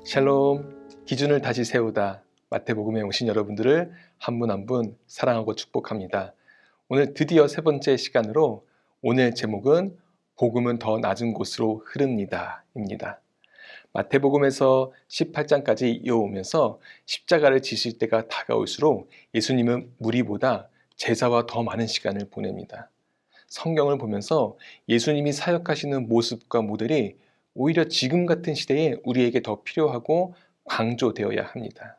샬롬, 기준을 다시 세우다 마태복음에 오신 여러분들을 한 분 한 분 사랑하고 축복합니다. 오늘 드디어 세 번째 시간으로 오늘 제목은 복음은 더 낮은 곳으로 흐릅니다 입니다. 마태복음에서 18장까지 이어오면서 십자가를 지실 때가 다가올수록 예수님은 무리보다 제자와 더 많은 시간을 보냅니다. 성경을 보면서 예수님이 사역하시는 모습과 모델이 오히려 지금 같은 시대에 우리에게 더 필요하고 강조되어야 합니다.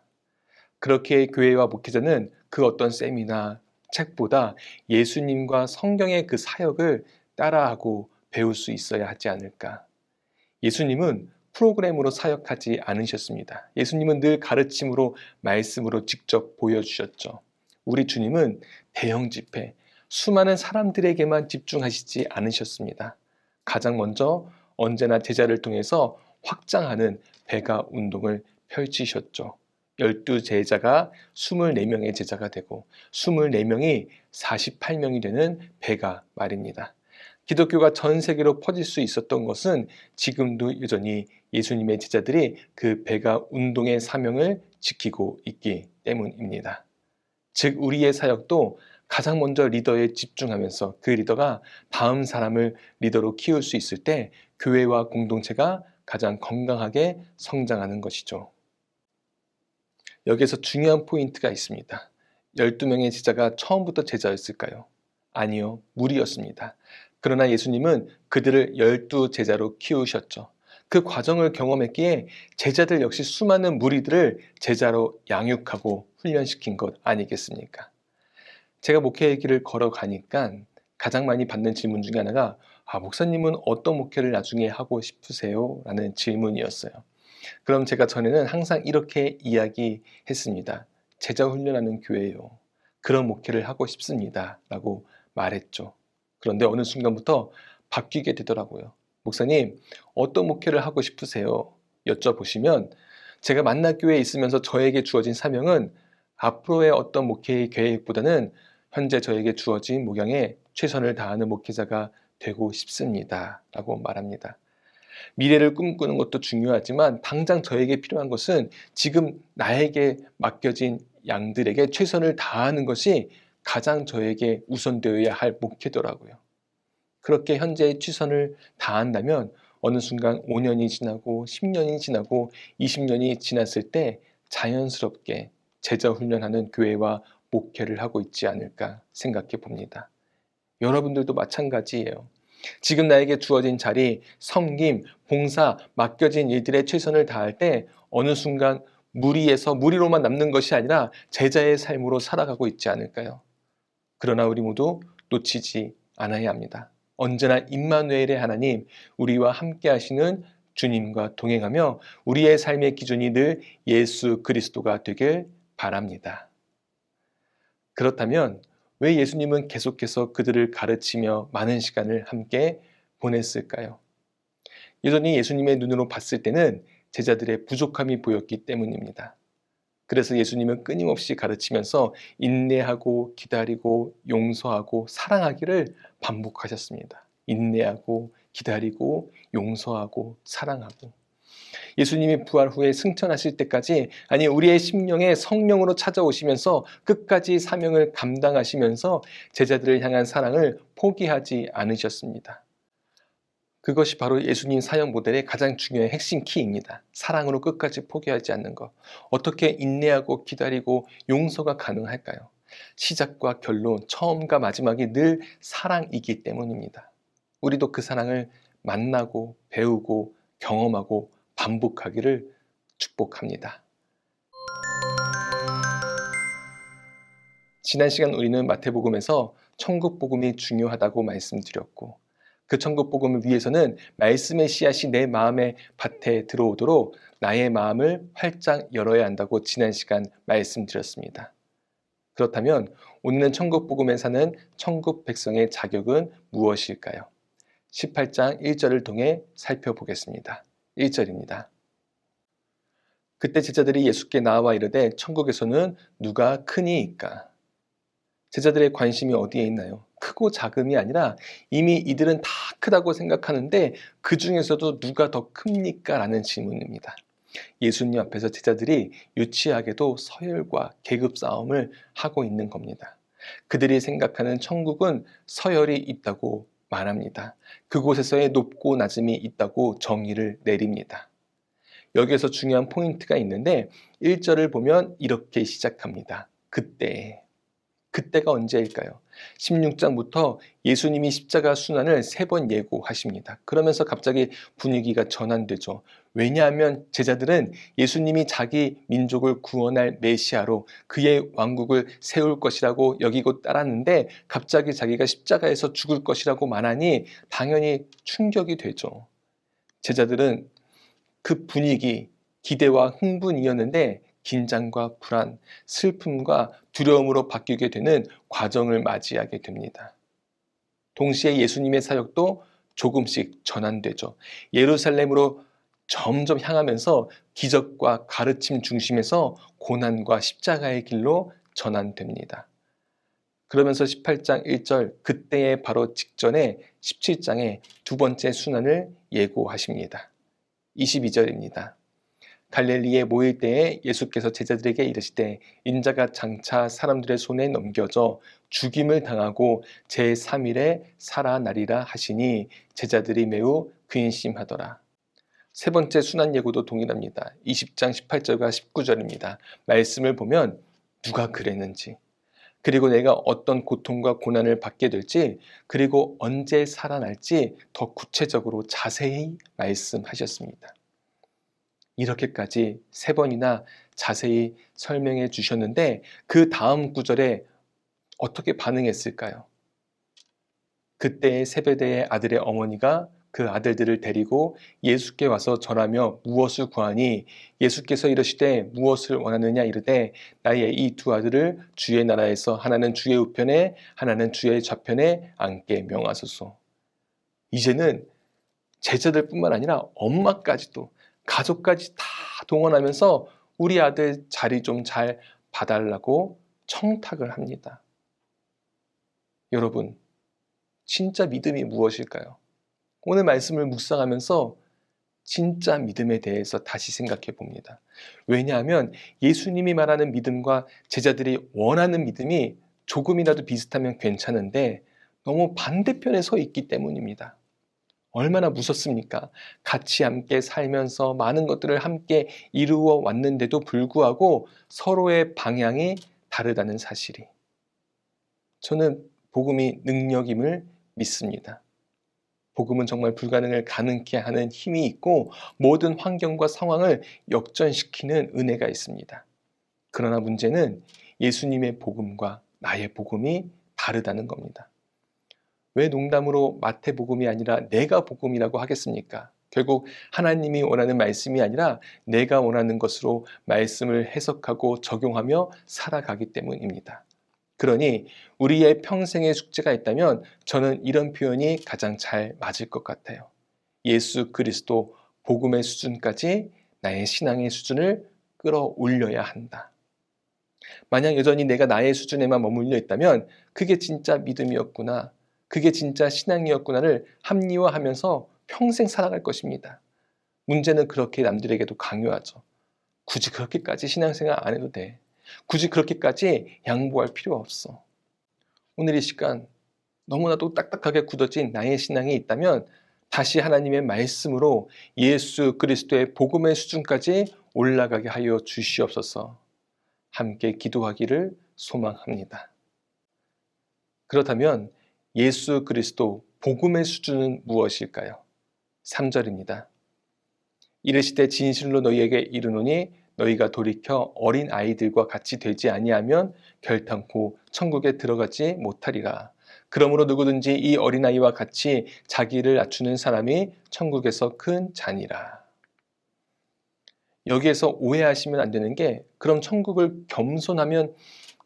그렇게 교회와 목회자는 그 어떤 셈이나 책보다 예수님과 성경의 그 사역을 따라하고 배울 수 있어야 하지 않을까. 예수님은 프로그램으로 사역하지 않으셨습니다. 예수님은 늘 가르침으로 말씀으로 직접 보여주셨죠. 우리 주님은 대형 집회, 수많은 사람들에게만 집중하시지 않으셨습니다. 가장 먼저 언제나 제자를 통해서 확장하는 배가 운동을 펼치셨죠. 12제자가 24명의 제자가 되고 24명이 48명이 되는 배가 말입니다. 기독교가 전 세계로 퍼질 수 있었던 것은 지금도 여전히 예수님의 제자들이 그 배가 운동의 사명을 지키고 있기 때문입니다. 즉 우리의 사역도 가장 먼저 리더에 집중하면서 그 리더가 다음 사람을 리더로 키울 수 있을 때 교회와 공동체가 가장 건강하게 성장하는 것이죠. 여기에서 중요한 포인트가 있습니다. 12명의 제자가 처음부터 제자였을까요? 아니요, 무리였습니다. 그러나 예수님은 그들을 12제자로 키우셨죠. 그 과정을 경험했기에 제자들 역시 수많은 무리들을 제자로 양육하고 훈련시킨 것 아니겠습니까? 제가 목회의 길을 걸어가니까 가장 많이 받는 질문 중에 하나가 목사님은 어떤 목회를 나중에 하고 싶으세요? 라는 질문이었어요. 그럼 제가 전에는 항상 이렇게 이야기했습니다. 제자 훈련하는 교회요. 그런 목회를 하고 싶습니다. 라고 말했죠. 그런데 어느 순간부터 바뀌게 되더라고요. 목사님, 어떤 목회를 하고 싶으세요? 여쭤보시면 제가 만나교회에 있으면서 저에게 주어진 사명은 앞으로의 어떤 목회의 계획보다는 현재 저에게 주어진 목양에 최선을 다하는 목회자가 되고 싶습니다. 라고 말합니다. 미래를 꿈꾸는 것도 중요하지만 당장 저에게 필요한 것은 지금 나에게 맡겨진 양들에게 최선을 다하는 것이 가장 저에게 우선되어야 할 목회더라고요. 그렇게 현재 최선을 다한다면 어느 순간 5년이 지나고 10년이 지나고 20년이 지났을 때 자연스럽게 제자 훈련하는 교회와 목회를 하고 있지 않을까 생각해 봅니다. 여러분들도 마찬가지예요. 지금 나에게 주어진 자리, 섬김, 봉사, 맡겨진 일들에 최선을 다할 때 어느 순간 무리로만 남는 것이 아니라 제자의 삶으로 살아가고 있지 않을까요? 그러나 우리 모두 놓치지 않아야 합니다. 언제나 임마누엘의 하나님, 우리와 함께 하시는 주님과 동행하며 우리의 삶의 기준이 늘 예수 그리스도가 되길 바랍니다. 그렇다면 왜 예수님은 계속해서 그들을 가르치며 많은 시간을 함께 보냈을까요? 여전히 예수님의 눈으로 봤을 때는 제자들의 부족함이 보였기 때문입니다. 그래서 예수님은 끊임없이 가르치면서 인내하고 기다리고 용서하고 사랑하기를 반복하셨습니다. 인내하고 기다리고 용서하고 사랑하고. 예수님이 부활 후에 승천하실 때까지, 아니 우리의 심령에 성령으로 찾아오시면서 끝까지 사명을 감당하시면서 제자들을 향한 사랑을 포기하지 않으셨습니다. 그것이 바로 예수님 사역 모델의 가장 중요한 핵심 키입니다. 사랑으로 끝까지 포기하지 않는 것. 어떻게 인내하고 기다리고 용서가 가능할까요? 시작과 결론, 처음과 마지막이 늘 사랑이기 때문입니다. 우리도 그 사랑을 만나고 배우고 경험하고 반복하기를 축복합니다. 지난 시간 우리는 마태복음에서 천국복음이 중요하다고 말씀드렸고 그 천국복음을 위해서는 말씀의 씨앗이 내 마음의 밭에 들어오도록 나의 마음을 활짝 열어야 한다고 지난 시간 말씀드렸습니다. 그렇다면 오늘은 천국복음에 사는 천국 백성의 자격은 무엇일까요? 18장 1절을 통해 살펴보겠습니다. 1절입니다. 그때 제자들이 예수께 나와 이르되 천국에서는 누가 크니이까? 제자들의 관심이 어디에 있나요? 크고 작음이 아니라 이미 이들은 다 크다고 생각하는데 그 중에서도 누가 더 큽니까? 라는 질문입니다. 예수님 앞에서 제자들이 유치하게도 서열과 계급 싸움을 하고 있는 겁니다. 그들이 생각하는 천국은 서열이 있다고 말합니다. 그곳에서의 높고 낮음이 있다고 정의를 내립니다. 여기에서 중요한 포인트가 있는데 1절을 보면 이렇게 시작합니다. 그때가 언제일까요? 16장부터 예수님이 십자가 순환을 3번 예고하십니다. 그러면서 갑자기 분위기가 전환되죠. 왜냐하면 제자들은 예수님이 자기 민족을 구원할 메시아로 그의 왕국을 세울 것이라고 여기고 따랐는데 갑자기 자기가 십자가에서 죽을 것이라고 말하니 당연히 충격이 되죠. 제자들은 그 분위기, 기대와 흥분이었는데 긴장과 불안, 슬픔과 두려움으로 바뀌게 되는 과정을 맞이하게 됩니다. 동시에 예수님의 사역도 조금씩 전환되죠. 예루살렘으로 점점 향하면서 기적과 가르침 중심에서 고난과 십자가의 길로 전환됩니다. 그러면서 18장 1절 그때의 바로 직전에 17장에 두 번째 순환을 예고하십니다. 22절입니다. 갈릴리에 모일 때에 예수께서 제자들에게 이르시되 인자가 장차 사람들의 손에 넘겨져 죽임을 당하고 제3일에 살아나리라 하시니 제자들이 매우 근심하더라. 세 번째 순환 예고도 동일합니다. 20장 18절과 19절입니다. 말씀을 보면 누가 그랬는지, 그리고 내가 어떤 고통과 고난을 받게 될지, 그리고 언제 살아날지 더 구체적으로 자세히 말씀하셨습니다. 이렇게까지 3번이나 자세히 설명해 주셨는데 그 다음 구절에 어떻게 반응했을까요? 그때의 세베대의 아들의 어머니가 그 아들들을 데리고 예수께 와서 절하며 무엇을 구하니 예수께서 이르시되 무엇을 원하느냐 이르되 나의 이 두 아들을 주의 나라에서 하나는 주의 우편에 하나는 주의 좌편에 앉게 명하소서. 이제는 제자들뿐만 아니라 엄마까지도 가족까지 다 동원하면서 우리 아들 자리 좀 잘 봐달라고 청탁을 합니다. 여러분, 진짜 믿음이 무엇일까요? 오늘 말씀을 묵상하면서 진짜 믿음에 대해서 다시 생각해 봅니다. 왜냐하면 예수님이 말하는 믿음과 제자들이 원하는 믿음이 조금이라도 비슷하면 괜찮은데 너무 반대편에 서 있기 때문입니다. 얼마나 무섭습니까? 같이 함께 살면서 많은 것들을 함께 이루어 왔는데도 불구하고 서로의 방향이 다르다는 사실이. 저는 복음이 능력임을 믿습니다. 복음은 정말 불가능을 가능케 하는 힘이 있고 모든 환경과 상황을 역전시키는 은혜가 있습니다. 그러나 문제는 예수님의 복음과 나의 복음이 다르다는 겁니다. 왜 농담으로 마태복음이 아니라 내가 복음이라고 하겠습니까? 결국 하나님이 원하는 말씀이 아니라 내가 원하는 것으로 말씀을 해석하고 적용하며 살아가기 때문입니다. 그러니 우리의 평생의 숙제가 있다면 저는 이런 표현이 가장 잘 맞을 것 같아요. 예수 그리스도 복음의 수준까지 나의 신앙의 수준을 끌어올려야 한다. 만약 여전히 내가 나의 수준에만 머물러 있다면 그게 진짜 믿음이었구나. 그게 진짜 신앙이었구나를 합리화하면서 평생 살아갈 것입니다. 문제는 그렇게 남들에게도 강요하죠. 굳이 그렇게까지 신앙생활 안 해도 돼. 굳이 그렇게까지 양보할 필요 없어. 오늘 이 시간 너무나도 딱딱하게 굳어진 나의 신앙이 있다면 다시 하나님의 말씀으로 예수 그리스도의 복음의 수준까지 올라가게 하여 주시옵소서. 함께 기도하기를 소망합니다. 그렇다면 예수 그리스도 복음의 수준은 무엇일까요? 3절입니다. 이르시되 진실로 너희에게 이르노니 너희가 돌이켜 어린 아이들과 같이 되지 아니하면 결탄코 천국에 들어가지 못하리라. 그러므로 누구든지 이 어린아이와 같이 자기를 낮추는 사람이 천국에서 큰 자니라. 여기에서 오해하시면 안 되는 게 그럼 천국을 겸손하면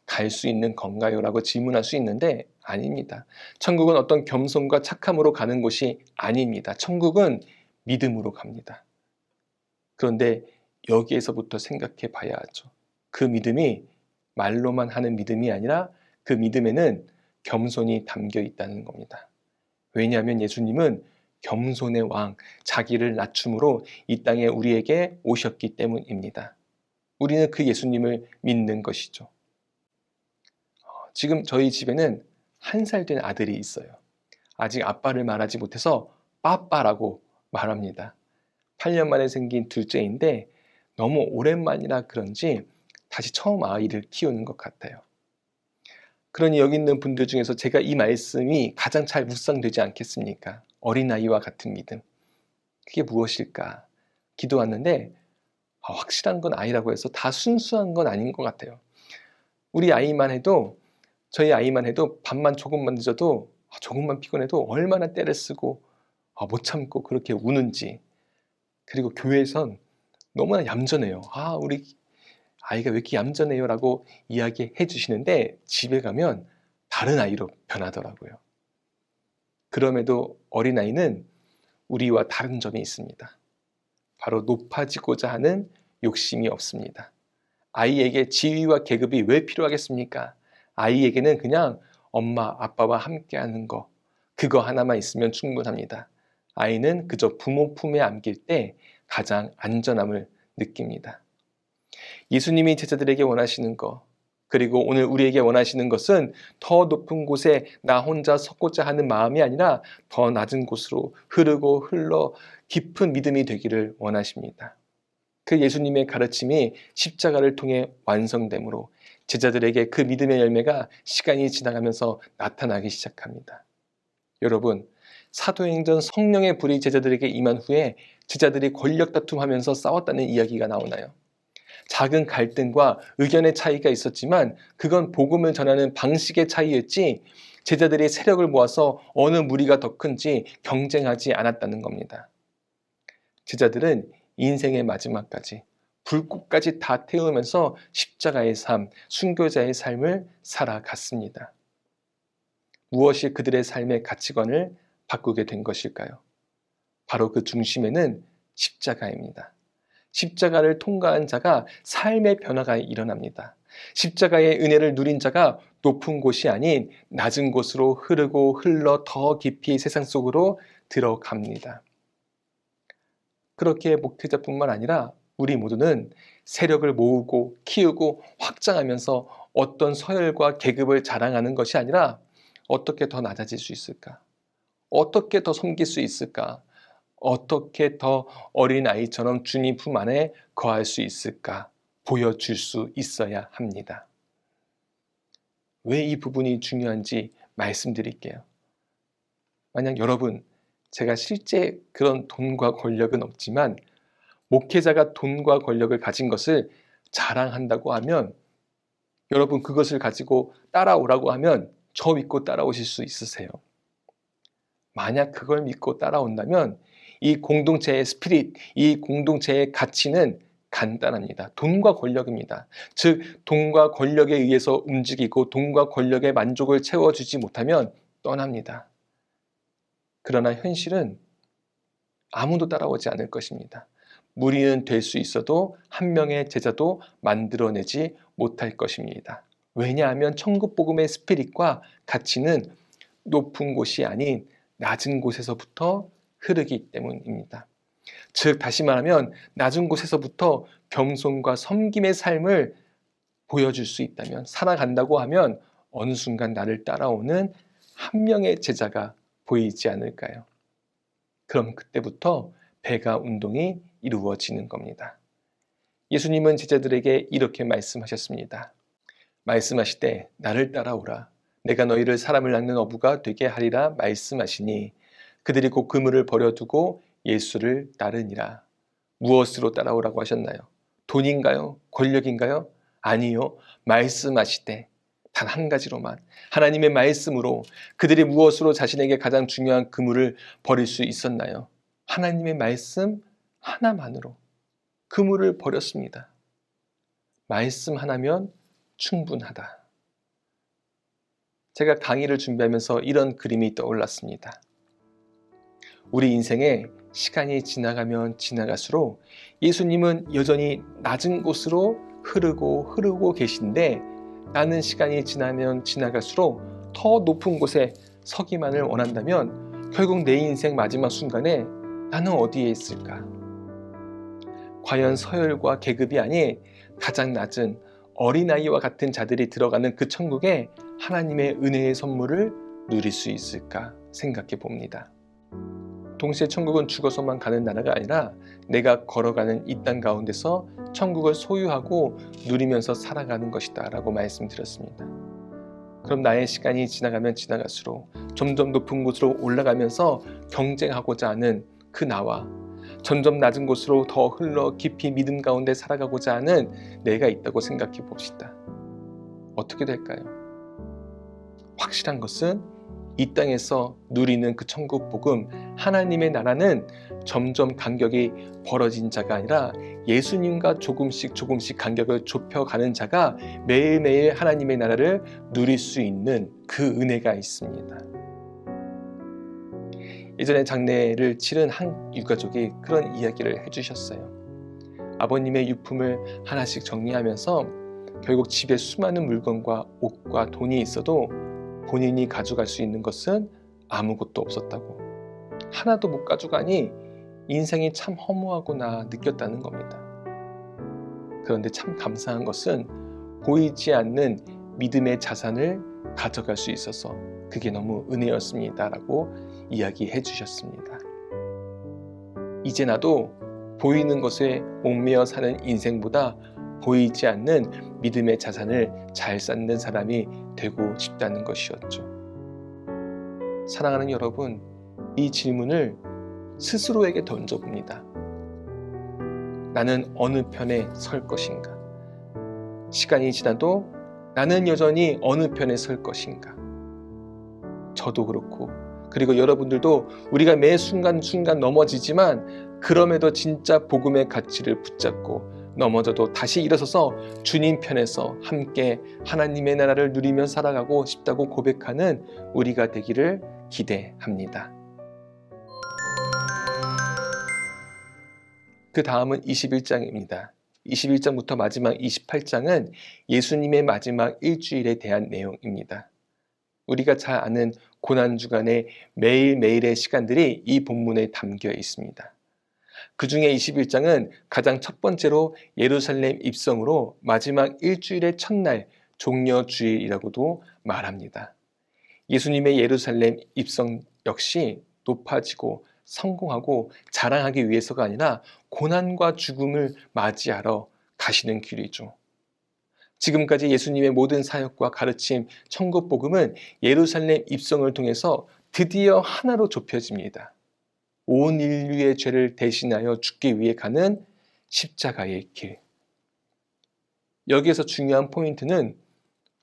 갈 수 있는 건가요? 라고 질문할 수 있는데 아닙니다. 천국은 어떤 겸손과 착함으로 가는 곳이 아닙니다. 천국은 믿음으로 갑니다. 그런데 여기에서부터 생각해 봐야 하죠. 그 믿음이 말로만 하는 믿음이 아니라 그 믿음에는 겸손이 담겨 있다는 겁니다. 왜냐하면 예수님은 겸손의 왕, 자기를 낮춤으로 이 땅에 우리에게 오셨기 때문입니다. 우리는 그 예수님을 믿는 것이죠. 지금 저희 집에는 1살 된 아들이 있어요. 아직 아빠를 말하지 못해서 빠빠라고 말합니다. 8년 만에 생긴 둘째인데 너무 오랜만이라 그런지 다시 처음 아이를 키우는 것 같아요. 그러니 여기 있는 분들 중에서 제가 이 말씀이 가장 잘 묵상되지 않겠습니까? 어린아이와 같은 믿음. 그게 무엇일까? 기도하는데 확실한 건 아니라고 해서 다 순수한 건 아닌 것 같아요. 우리 아이만 해도, 저희 아이만 해도 밤만 조금만 늦어도 조금만 피곤해도 얼마나 떼를 쓰고 못 참고 그렇게 우는지. 그리고 교회에선 너무나 얌전해요. 우리 아이가 왜 이렇게 얌전해요? 라고 이야기해 주시는데 집에 가면 다른 아이로 변하더라고요. 그럼에도 어린아이는 우리와 다른 점이 있습니다. 바로 높아지고자 하는 욕심이 없습니다. 아이에게 지위와 계급이 왜 필요하겠습니까? 아이에게는 그냥 엄마, 아빠와 함께하는 거, 그거 하나만 있으면 충분합니다. 아이는 그저 부모 품에 안길 때 가장 안전함을 느낍니다. 예수님이 제자들에게 원하시는 것, 그리고 오늘 우리에게 원하시는 것은 더 높은 곳에 나 혼자 섰고자 하는 마음이 아니라 더 낮은 곳으로 흐르고 흘러 깊은 믿음이 되기를 원하십니다. 그 예수님의 가르침이 십자가를 통해 완성되므로 제자들에게 그 믿음의 열매가 시간이 지나가면서 나타나기 시작합니다. 여러분, 사도행전 성령의 불이 제자들에게 임한 후에 제자들이 권력 다툼하면서 싸웠다는 이야기가 나오나요? 작은 갈등과 의견의 차이가 있었지만 그건 복음을 전하는 방식의 차이였지 제자들이 세력을 모아서 어느 무리가 더 큰지 경쟁하지 않았다는 겁니다. 제자들은 인생의 마지막까지 불꽃까지 다 태우면서 십자가의 삶, 순교자의 삶을 살아갔습니다. 무엇이 그들의 삶의 가치관을 바꾸게 된 것일까요? 바로 그 중심에는 십자가입니다. 십자가를 통과한 자가 삶의 변화가 일어납니다. 십자가의 은혜를 누린 자가 높은 곳이 아닌 낮은 곳으로 흐르고 흘러 더 깊이 세상 속으로 들어갑니다. 그렇게 목회자뿐만 아니라 우리 모두는 세력을 모으고 키우고 확장하면서 어떤 서열과 계급을 자랑하는 것이 아니라 어떻게 더 낮아질 수 있을까? 어떻게 더 섬길 수 있을까? 어떻게 더 어린아이처럼 주님 품 안에 거할 수 있을까? 보여줄 수 있어야 합니다. 왜 이 부분이 중요한지 말씀드릴게요. 만약 여러분, 제가 실제 그런 돈과 권력은 없지만 목회자가 돈과 권력을 가진 것을 자랑한다고 하면 여러분 그것을 가지고 따라오라고 하면 저 믿고 따라오실 수 있으세요? 만약 그걸 믿고 따라온다면 이 공동체의 스피릿, 이 공동체의 가치는 간단합니다. 돈과 권력입니다. 즉 돈과 권력에 의해서 움직이고 돈과 권력의 만족을 채워주지 못하면 떠납니다. 그러나 현실은 아무도 따라오지 않을 것입니다. 무리는 될 수 있어도 한 명의 제자도 만들어내지 못할 것입니다. 왜냐하면 천국 복음의 스피릿과 가치는 높은 곳이 아닌 낮은 곳에서부터 흐르기 때문입니다. 즉 다시 말하면 낮은 곳에서부터 겸손과 섬김의 삶을 보여줄 수 있다면, 살아간다고 하면 어느 순간 나를 따라오는 한 명의 제자가 보이지 않을까요? 그럼 그때부터 배가 운동이 이루어지는 겁니다. 예수님은 제자들에게 이렇게 말씀하셨습니다. 말씀하시되 나를 따라오라. 내가 너희를 사람을 낚는 어부가 되게 하리라 말씀하시니 그들이 곧 그물을 버려두고 예수를 따르니라. 무엇으로 따라오라고 하셨나요? 돈인가요? 권력인가요? 아니요. 말씀하시되 단 한 가지로만, 하나님의 말씀으로. 그들이 무엇으로 자신에게 가장 중요한 그물을 버릴 수 있었나요? 하나님의 말씀 하나만으로 그물을 버렸습니다. 말씀 하나면 충분하다. 제가 강의를 준비하면서 이런 그림이 떠올랐습니다. 우리 인생에 시간이 지나가면 지나갈수록 예수님은 여전히 낮은 곳으로 흐르고 계신데 나는 시간이 지나면 지나갈수록 더 높은 곳에 서기만을 원한다면 결국 내 인생 마지막 순간에 나는 어디에 있을까? 과연 서열과 계급이 아닌 가장 낮은 어린아이와 같은 자들이 들어가는 그 천국에 하나님의 은혜의 선물을 누릴 수 있을까 생각해 봅니다. 동시에 천국은 죽어서만 가는 나라가 아니라 내가 걸어가는 이 땅 가운데서 천국을 소유하고 누리면서 살아가는 것이다 라고 말씀드렸습니다. 그럼 나의 시간이 지나가면 지나갈수록 점점 높은 곳으로 올라가면서 경쟁하고자 하는 그 나와 점점 낮은 곳으로 더 흘러 깊이 믿음 가운데 살아가고자 하는 내가 있다고 생각해 봅시다. 어떻게 될까요? 확실한 것은 이 땅에서 누리는 그 천국 복음, 하나님의 나라는 점점 간격이 벌어진 자가 아니라 예수님과 조금씩 간격을 좁혀가는 자가 매일매일 하나님의 나라를 누릴 수 있는 그 은혜가 있습니다. 예전에 장례를 치른 한 유가족이 그런 이야기를 해주셨어요. 아버님의 유품을 하나씩 정리하면서 결국 집에 수많은 물건과 옷과 돈이 있어도 본인이 가져갈 수 있는 것은 아무것도 없었다고, 하나도 못 가져가니 인생이 참 허무하구나 느꼈다는 겁니다. 그런데 참 감사한 것은 보이지 않는 믿음의 자산을 가져갈 수 있어서 그게 너무 은혜였습니다 라고 이야기해 주셨습니다. 이제 나도 보이는 것에 얽매여 사는 인생보다 보이지 않는 믿음의 자산을 잘 쌓는 사람이 되고 싶다는 것이었죠. 사랑하는 여러분, 이 질문을 스스로에게 던져봅니다. 나는 어느 편에 설 것인가? 시간이 지나도 나는 여전히 어느 편에 설 것인가? 저도 그렇고, 그리고 여러분들도 우리가 매 순간순간 넘어지지만 그럼에도 진짜 복음의 가치를 붙잡고 넘어져도 다시 일어서서 주님 편에서 함께 하나님의 나라를 누리며 살아가고 싶다고 고백하는 우리가 되기를 기대합니다. 그 다음은 21장입니다. 21장부터 마지막 28장은 예수님의 마지막 일주일에 대한 내용입니다. 우리가 잘 아는 고난주간의 매일매일의 시간들이 이 본문에 담겨 있습니다. 그 중에 21장은 가장 첫 번째로 예루살렘 입성으로 마지막 일주일의 첫날 종려주일이라고도 말합니다. 예수님의 예루살렘 입성 역시 높아지고 성공하고 자랑하기 위해서가 아니라 고난과 죽음을 맞이하러 가시는 길이죠. 지금까지 예수님의 모든 사역과 가르침, 천국 복음은 예루살렘 입성을 통해서 드디어 하나로 좁혀집니다. 온 인류의 죄를 대신하여 죽기 위해 가는 십자가의 길. 여기에서 중요한 포인트는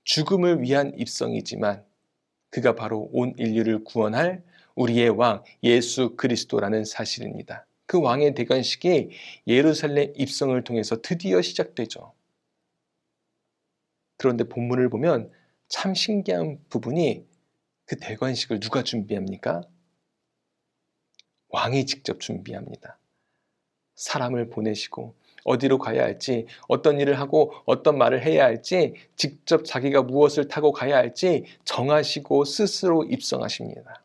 죽음을 위한 입성이지만 그가 바로 온 인류를 구원할 우리의 왕 예수 그리스도라는 사실입니다. 그 왕의 대관식이 예루살렘 입성을 통해서 드디어 시작되죠. 그런데 본문을 보면 참 신기한 부분이 그 대관식을 누가 준비합니까? 왕이 직접 준비합니다. 사람을 보내시고 어디로 가야 할지, 어떤 일을 하고 어떤 말을 해야 할지, 직접 자기가 무엇을 타고 가야 할지 정하시고 스스로 입성하십니다.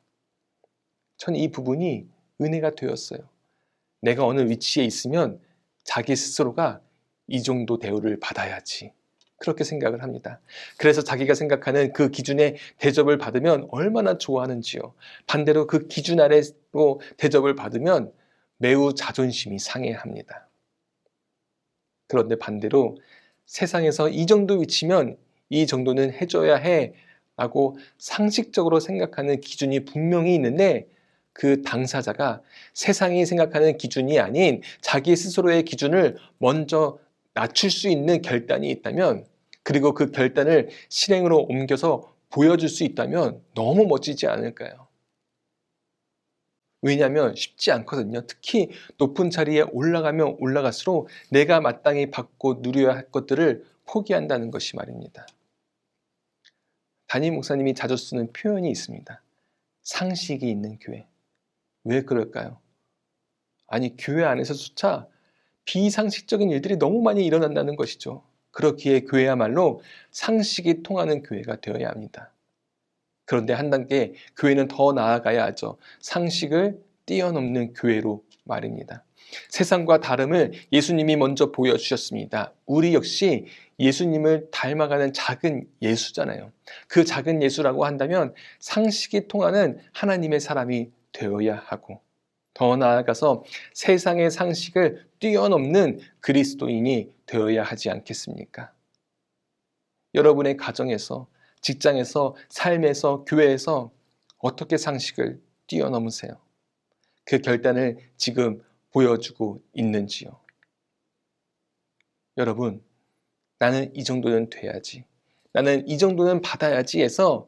전 이 부분이 은혜가 되었어요. 내가 어느 위치에 있으면 자기 스스로가 이 정도 대우를 받아야지, 그렇게 생각을 합니다. 그래서 자기가 생각하는 그 기준의 대접을 받으면 얼마나 좋아하는지요. 반대로 그 기준 아래로 대접을 받으면 매우 자존심이 상해합니다. 그런데 반대로 세상에서 이 정도 위치면 이 정도는 해줘야 해 라고 상식적으로 생각하는 기준이 분명히 있는데 그 당사자가 세상이 생각하는 기준이 아닌 자기 스스로의 기준을 먼저 낮출 수 있는 결단이 있다면, 그리고 그 결단을 실행으로 옮겨서 보여줄 수 있다면 너무 멋지지 않을까요? 왜냐하면 쉽지 않거든요. 특히 높은 자리에 올라가면 올라갈수록 내가 마땅히 받고 누려야 할 것들을 포기한다는 것이 말입니다. 담임 목사님이 자주 쓰는 표현이 있습니다. 상식이 있는 교회. 왜 그럴까요? 아니, 교회 안에서조차 비상식적인 일들이 너무 많이 일어난다는 것이죠. 그렇기에 교회야말로 상식이 통하는 교회가 되어야 합니다. 그런데 한 단계 교회는 더 나아가야 하죠. 상식을 뛰어넘는 교회로 말입니다. 세상과 다름을 예수님이 먼저 보여주셨습니다. 우리 역시 예수님을 닮아가는 작은 예수잖아요. 그 작은 예수라고 한다면 상식이 통하는 하나님의 사람이 되어야 하고, 더 나아가서 세상의 상식을 뛰어넘는 그리스도인이 되어야 하지 않겠습니까? 여러분의 가정에서, 직장에서, 삶에서, 교회에서 어떻게 상식을 뛰어넘으세요? 그 결단을 지금 보여주고 있는지요? 여러분, 나는 이 정도는 돼야지, 나는 이 정도는 받아야지 해서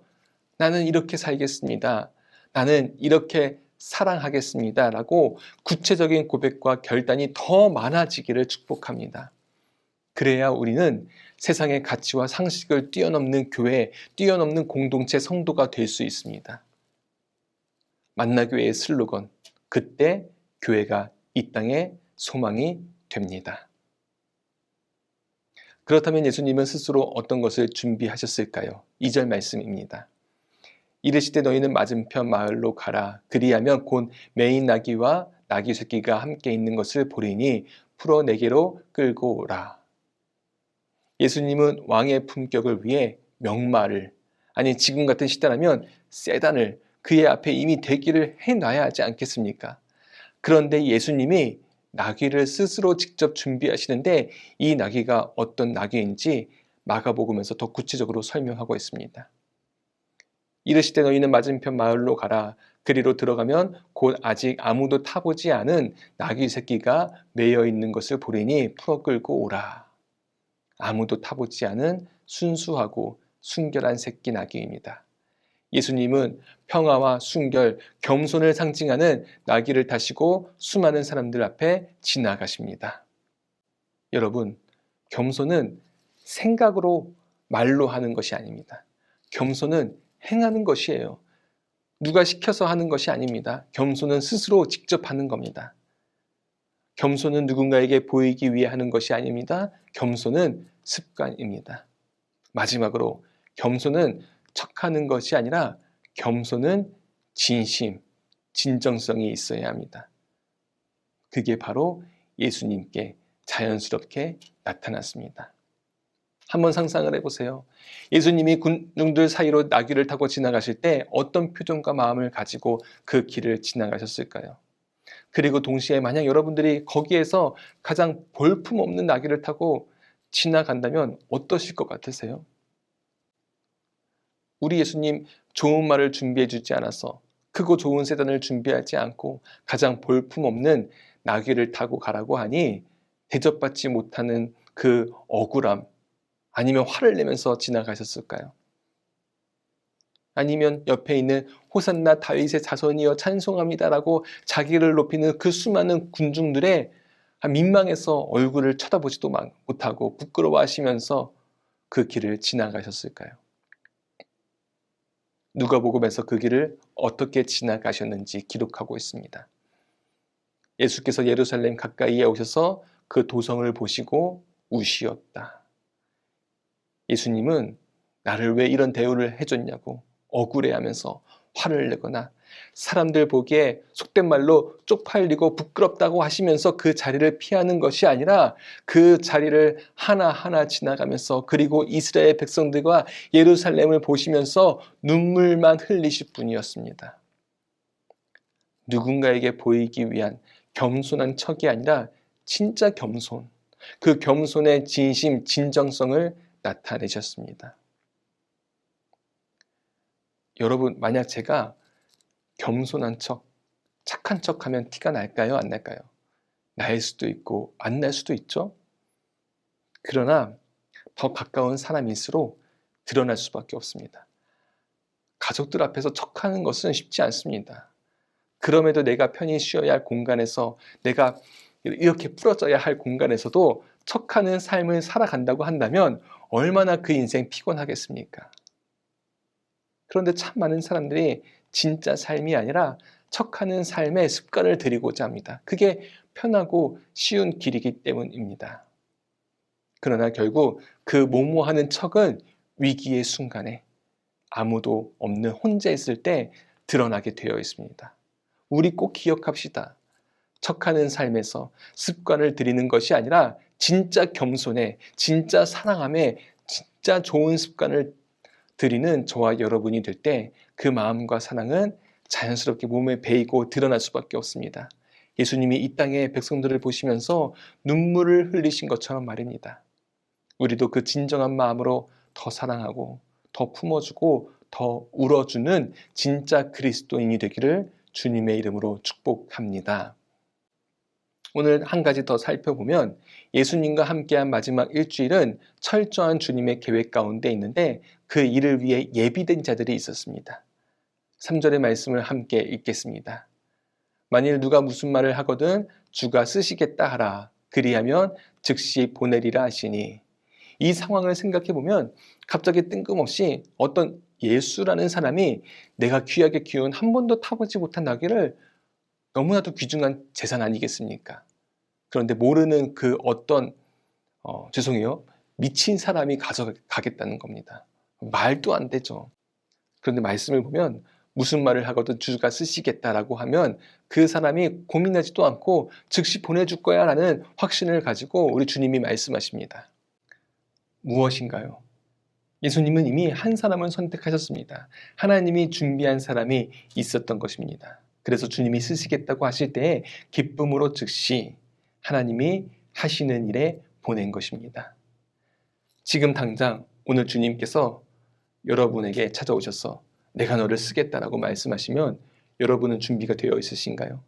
나는 이렇게 살겠습니다, 나는 이렇게 사랑하겠습니다 라고 구체적인 고백과 결단이 더 많아지기를 축복합니다. 그래야 우리는 세상의 가치와 상식을 뛰어넘는 교회, 뛰어넘는 공동체 성도가 될 수 있습니다. 만나교회의 슬로건, 그때 교회가 이 땅에 소망이 됩니다. 그렇다면 예수님은 스스로 어떤 것을 준비하셨을까요? 2절 말씀입니다. 이르시되 너희는 맞은편 마을로 가라. 그리하면 곧 매인 나귀와 나귀 새끼가 함께 있는 것을 보리니 풀어 내게로 끌고 오라. 예수님은 왕의 품격을 위해 명마를, 아니 지금 같은 시대라면 세단을 그의 앞에 이미 대기를 해놔야 하지 않겠습니까? 그런데 예수님이 나귀를 스스로 직접 준비하시는데 이 나귀가 어떤 나귀인지 마가복음에서 더 구체적으로 설명하고 있습니다. 이르시되 너희는 맞은편 마을로 가라. 그리로 들어가면 곧 아직 아무도 타보지 않은 나귀 새끼가 매여 있는 것을 보리니 풀어 끌고 오라. 아무도 타보지 않은 순수하고 순결한 새끼 나귀입니다. 예수님은 평화와 순결, 겸손을 상징하는 나귀를 타시고 수많은 사람들 앞에 지나가십니다. 여러분, 겸손은 생각으로 말로 하는 것이 아닙니다. 겸손은 행하는 것이에요. 누가 시켜서 하는 것이 아닙니다. 겸손은 스스로 직접 하는 겁니다. 겸손은 누군가에게 보이기 위해 하는 것이 아닙니다. 겸손은 습관입니다. 마지막으로 겸손은 척하는 것이 아니라 겸손은 진심, 진정성이 있어야 합니다. 그게 바로 예수님께 자연스럽게 나타났습니다. 한번 상상을 해보세요. 예수님이 군중들 사이로 나귀를 타고 지나가실 때 어떤 표정과 마음을 가지고 그 길을 지나가셨을까요? 그리고 동시에 만약 여러분들이 거기에서 가장 볼품없는 나귀를 타고 지나간다면 어떠실 것 같으세요? 우리 예수님 좋은 말을 준비해 주지 않아서, 크고 좋은 세단을 준비하지 않고 가장 볼품없는 나귀를 타고 가라고 하니 대접받지 못하는 그 억울함, 아니면 화를 내면서 지나가셨을까요? 아니면 옆에 있는 호산나 다윗의 자손이여 찬송합니다라고 자기를 높이는 그 수많은 군중들의 민망해서 얼굴을 쳐다보지도 못하고 부끄러워하시면서 그 길을 지나가셨을까요? 누가복음에서 그 길을 어떻게 지나가셨는지 기록하고 있습니다. 예수께서 예루살렘 가까이에 오셔서 그 도성을 보시고 우시었다. 예수님은 나를 왜 이런 대우를 해줬냐고 억울해하면서 화를 내거나 사람들 보기에 속된 말로 쪽팔리고 부끄럽다고 하시면서 그 자리를 피하는 것이 아니라 그 자리를 하나하나 지나가면서, 그리고 이스라엘 백성들과 예루살렘을 보시면서 눈물만 흘리실 분이었습니다. 누군가에게 보이기 위한 겸손한 척이 아니라 진짜 겸손, 그 겸손의 진심, 진정성을 나타내셨습니다. 여러분, 만약 제가 겸손한 척, 착한 척 하면 티가 날까요? 안 날까요? 날 수도 있고 안 날 수도 있죠. 그러나 더 가까운 사람일수록 드러날 수밖에 없습니다. 가족들 앞에서 척하는 것은 쉽지 않습니다. 그럼에도 내가 편히 쉬어야 할 공간에서, 내가 이렇게 풀어져야 할 공간에서도 척하는 삶을 살아간다고 한다면 얼마나 그 인생 피곤하겠습니까? 그런데 참 많은 사람들이 진짜 삶이 아니라 척하는 삶의 습관을 들이고자 합니다. 그게 편하고 쉬운 길이기 때문입니다. 그러나 결국 그 모모하는 척은 위기의 순간에, 아무도 없는 혼자 있을 때 드러나게 되어 있습니다. 우리 꼭 기억합시다. 척하는 삶에서 습관을 들이는 것이 아니라 진짜 겸손에, 진짜 사랑함에, 진짜 좋은 습관을 들이는 저와 여러분이 될 때 그 마음과 사랑은 자연스럽게 몸에 배이고 드러날 수밖에 없습니다. 예수님이 이 땅의 백성들을 보시면서 눈물을 흘리신 것처럼 말입니다. 우리도 그 진정한 마음으로 더 사랑하고 더 품어주고 더 울어주는 진짜 그리스도인이 되기를 주님의 이름으로 축복합니다. 오늘 한 가지 더 살펴보면 예수님과 함께한 마지막 일주일은 철저한 주님의 계획 가운데 있는데 그 일을 위해 예비된 자들이 있었습니다. 3절의 말씀을 함께 읽겠습니다. 만일 누가 무슨 말을 하거든 주가 쓰시겠다 하라. 그리하면 즉시 보내리라 하시니. 이 상황을 생각해 보면 갑자기 뜬금없이 어떤 예수라는 사람이 내가 귀하게 키운 한 번도 타보지 못한 나귀를 너무나도 귀중한 재산 아니겠습니까? 그런데 모르는 그 어떤 미친 사람이 가져가겠다는 겁니다. 말도 안 되죠. 그런데 말씀을 보면 무슨 말을 하거든 주가 쓰시겠다라고 하면 그 사람이 고민하지도 않고 즉시 보내줄 거야 라는 확신을 가지고 우리 주님이 말씀하십니다. 무엇인가요? 예수님은 이미 한 사람을 선택하셨습니다. 하나님이 준비한 사람이 있었던 것입니다. 그래서 주님이 쓰시겠다고 하실 때에 기쁨으로 즉시 하나님이 하시는 일에 보낸 것입니다. 지금 당장 오늘 주님께서 여러분에게 찾아오셔서 내가 너를 쓰겠다라고 말씀하시면 여러분은 준비가 되어 있으신가요?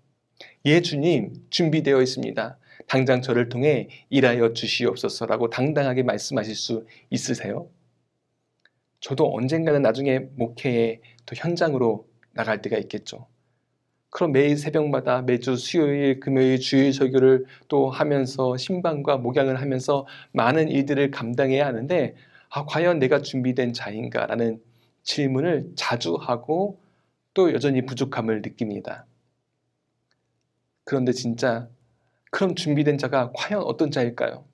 예, 주님, 준비되어 있습니다. 당장 저를 통해 일하여 주시옵소서라고 당당하게 말씀하실 수 있으세요? 저도 언젠가는 나중에 목회의 또 현장으로 나갈 때가 있겠죠. 그럼 매일 새벽마다 매주 수요일, 금요일, 주일 설교를 또 하면서 신방과 목양을 하면서 많은 일들을 감당해야 하는데 과연 내가 준비된 자인가라는 질문을 자주 하고 또 여전히 부족함을 느낍니다. 그런데 진짜 그럼 준비된 자가 과연 어떤 자일까요?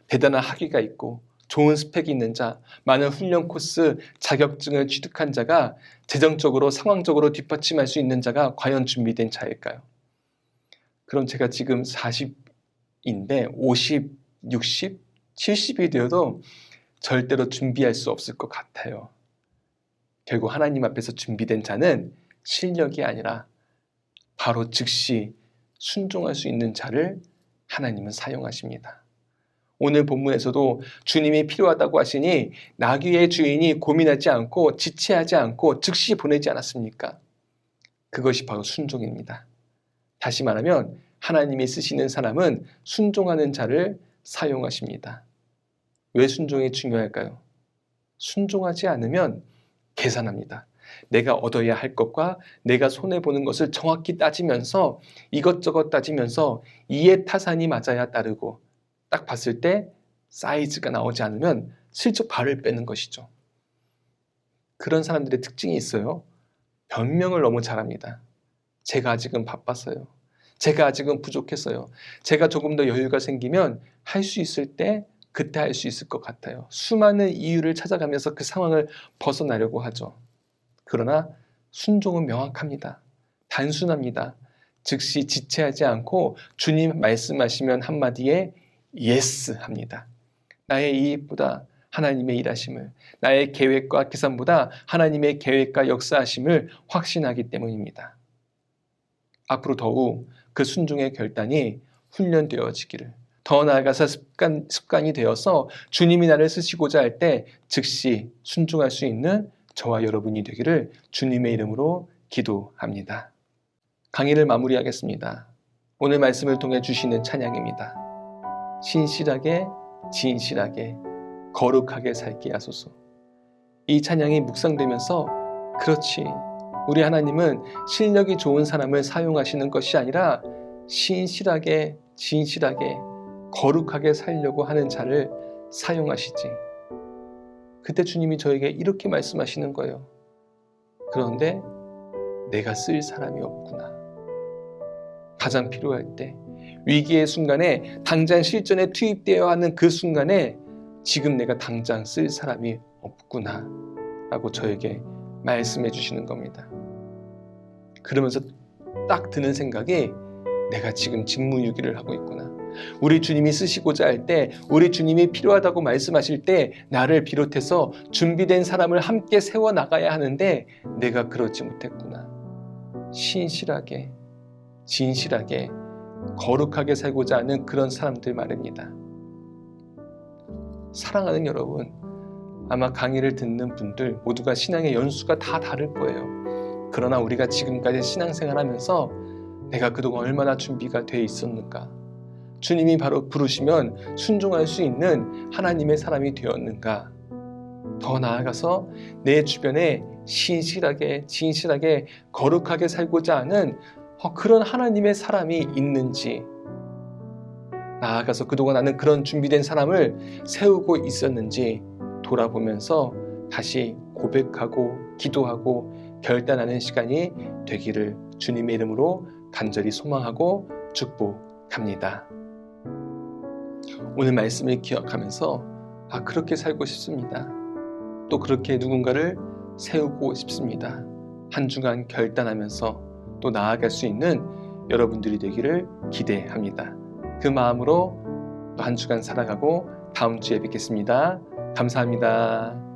대단한 학위가 있고 좋은 스펙이 있는 자, 많은 훈련 코스, 자격증을 취득한 자가 재정적으로, 상황적으로 뒷받침할 수 있는 자가 과연 준비된 자일까요? 그럼 제가 지금 40인데 50, 60, 70이 되어도 절대로 준비할 수 없을 것 같아요. 결국 하나님 앞에서 준비된 자는 실력이 아니라 바로 즉시 순종할 수 있는 자를 하나님은 사용하십니다. 오늘 본문에서도 주님이 필요하다고 하시니 나귀의 주인이 고민하지 않고 지체하지 않고 즉시 보내지 않았습니까? 그것이 바로 순종입니다. 다시 말하면 하나님이 쓰시는 사람은 순종하는 자를 사용하십니다. 왜 순종이 중요할까요? 순종하지 않으면 계산합니다. 내가 얻어야 할 것과 내가 손해보는 것을 정확히 따지면서 이것저것 따지면서 이해 타산이 맞아야 따르고 딱 봤을 때 사이즈가 나오지 않으면 슬쩍 발을 빼는 것이죠. 그런 사람들의 특징이 있어요. 변명을 너무 잘합니다. 제가 아직은 바빴어요. 제가 아직은 부족했어요. 제가 조금 더 여유가 생기면 할 수 있을 때 그때 할 수 있을 것 같아요. 수많은 이유를 찾아가면서 그 상황을 벗어나려고 하죠. 그러나 순종은 명확합니다. 단순합니다. 즉시 지체하지 않고 주님 말씀하시면 한마디에 예스 합니다. 나의 이익보다 하나님의 일하심을, 나의 계획과 계산보다 하나님의 계획과 역사하심을 확신하기 때문입니다. 앞으로 더욱 그 순종의 결단이 훈련되어지기를, 더 나아가서 습관이 되어서 주님이 나를 쓰시고자 할 때 즉시 순종할 수 있는 저와 여러분이 되기를 주님의 이름으로 기도합니다. 강의를 마무리하겠습니다. 오늘 말씀을 통해 주시는 찬양입니다. 신실하게, 진실하게, 거룩하게 살게 하소서. 이 찬양이 묵상되면서 그렇지, 우리 하나님은 실력이 좋은 사람을 사용하시는 것이 아니라 신실하게, 진실하게, 거룩하게 살려고 하는 자를 사용하시지. 그때 주님이 저에게 이렇게 말씀하시는 거예요. 그런데 내가 쓸 사람이 없구나. 가장 필요할 때, 위기의 순간에 당장 실전에 투입되어야 하는 그 순간에 지금 내가 당장 쓸 사람이 없구나 라고 저에게 말씀해 주시는 겁니다. 그러면서 딱 드는 생각이 내가 지금 직무유기를 하고 있구나. 우리 주님이 쓰시고자 할 때, 우리 주님이 필요하다고 말씀하실 때 나를 비롯해서 준비된 사람을 함께 세워나가야 하는데 내가 그러지 못했구나. 신실하게, 진실하게, 거룩하게 살고자 하는 그런 사람들 말입니다. 사랑하는 여러분, 아마 강의를 듣는 분들 모두가 신앙의 연수가 다 다를 거예요. 그러나 우리가 지금까지 신앙생활하면서 내가 그동안 얼마나 준비가 돼 있었는가? 주님이 바로 부르시면 순종할 수 있는 하나님의 사람이 되었는가? 더 나아가서 내 주변에 신실하게, 진실하게, 거룩하게 살고자 하는 그런 하나님의 사람이 있는지, 나아가서 그동안 나는 그런 준비된 사람을 세우고 있었는지 돌아보면서 다시 고백하고 기도하고 결단하는 시간이 되기를 주님의 이름으로 간절히 소망하고 축복합니다. 오늘 말씀을 기억하면서 그렇게 살고 싶습니다. 또 그렇게 누군가를 세우고 싶습니다. 한 주간 결단하면서 또 나아갈 수 있는 여러분들이 되기를 기대합니다. 그 마음으로 또 한 주간 살아가고 다음 주에 뵙겠습니다. 감사합니다.